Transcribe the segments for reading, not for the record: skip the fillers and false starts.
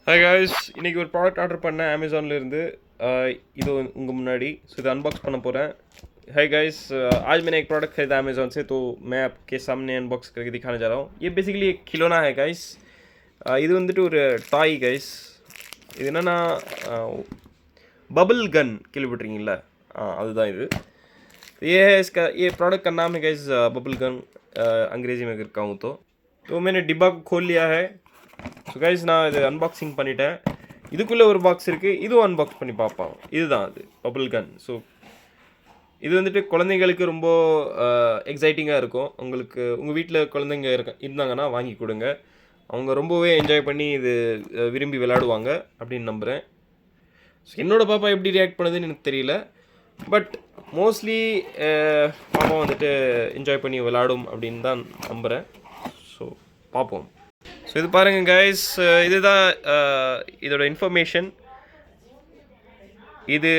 Hi guys, இன்றைக்கி ஒரு product order பண்ணேன் अमेज़ॉनலேருந்து. இது உங்கள் मुनाड़ी सो इधर अनबॉक्स பண்ண போகிறேன். हाय गाइस, आज मैंने एक प्रोडक्ट खरीदा अमेज़ॉन से, तो मैं आपके सामने अनबॉक्स करके दिखाने जा रहा हूँ. ये बेसिकली एक खिलौना है गाइस. இது வந்துட்டு ஒரு டாய் गाइस. இது என்னன்னா बबल गन கேள்விப்பட்டிருக்கீங்களா? அதுதான் இது. ये है इसका, ये प्रोडक्ट का नाम है गाइस बबल गन, अंग्रेजी में अगर कहूँ तो मैंने डिब्बा को खोल लिया है. ஸோ கைஸ், நான் இது அன்பாக்சிங் பண்ணிட்டேன். இதுக்குள்ளே ஒரு பாக்ஸ் இருக்குது, இதுவும் அன்பாக்ஸ் பண்ணி பார்ப்போம். இதுதான் அது பபிள் கன். ஸோ இது வந்துட்டு குழந்தைங்களுக்கு ரொம்ப எக்ஸைட்டிங்காக இருக்கும். உங்கள் வீட்டில் குழந்தைங்க இருந்தாங்கன்னா வாங்கி கொடுங்க. அவங்க ரொம்பவே என்ஜாய் பண்ணி இது விரும்பி விளையாடுவாங்க அப்படின்னு நம்புகிறேன். ஸோ என்னோடய பாப்பா எப்படி ரியாக்ட் பண்ணுதுன்னு எனக்கு தெரியல, பட் மோஸ்ட்லி பாப்பா வந்துட்டு என்ஜாய் பண்ணி விளையாடும் அப்படின்னு தான் நம்புகிறேன். ஸோ பார்ப்போம். ஸோ இது பாருங்கள் கைஸ், இதுதான் இதோட இன்ஃபர்மேஷன். இது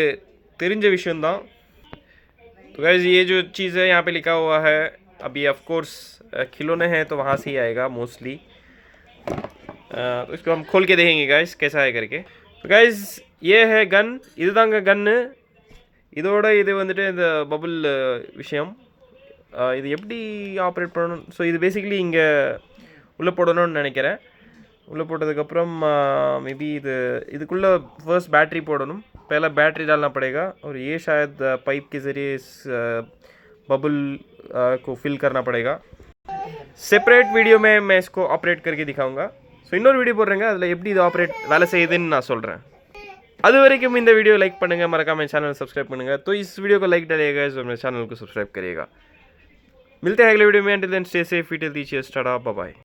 தெரிஞ்ச விஷயந்தான். तो गाइस, ये जो चीज़ है यहाँ पे लिखा हुआ है, अभी ऑफ कोर्स खिलौने हैं तो वहाँ से ही आएगा मोस्टली. तो इसको हम खोल के देखेंगे गाइस कैसा है करके. तो गाइस, ये है गन. இதுதாங்க கன்னு. இதோட இது வந்துட்டு இந்த பபுள் விஷயம். இது எப்படி ஆப்ரேட் பண்ணணும்? ஸோ இது பேசிக்கலி இங்கே உள்ளே போடணும்னு நினைக்கிறேன். உள்ளே போட்டதுக்கப்புறம் மேबी இதுக்குள்ளே फर्स्ट बैटरी போடணும். पहला बैटरी डालना पड़ेगा और ये शायद पाइप के ज़रिए इस बबल को फिल करना पड़ेगा. सेपरेट वीडियो में मैं इसको ऑपरेट करके दिखाऊंगा. ஸோ இன்னொரு வீடியோ போடுறேங்க, அதில் எப்படி இது ஆப்ரேட் வேலை செய்யுதுன்னு நான் சொல்கிறேன். அது वரைக்கும் இந்த வீடியோ லைக் பண்ணுங்கள், मरकाम मेरे चैनल सब्सक्राइब பண்ணுங்கள். तो इस वीडियो को लाइक डालिएगा और मेरे चैनल को सब्सक्राइब करिएगा. मिलते हैं अगले वीडियो में. Until then stay safe, eat healthy, cheers, tata, bye bye.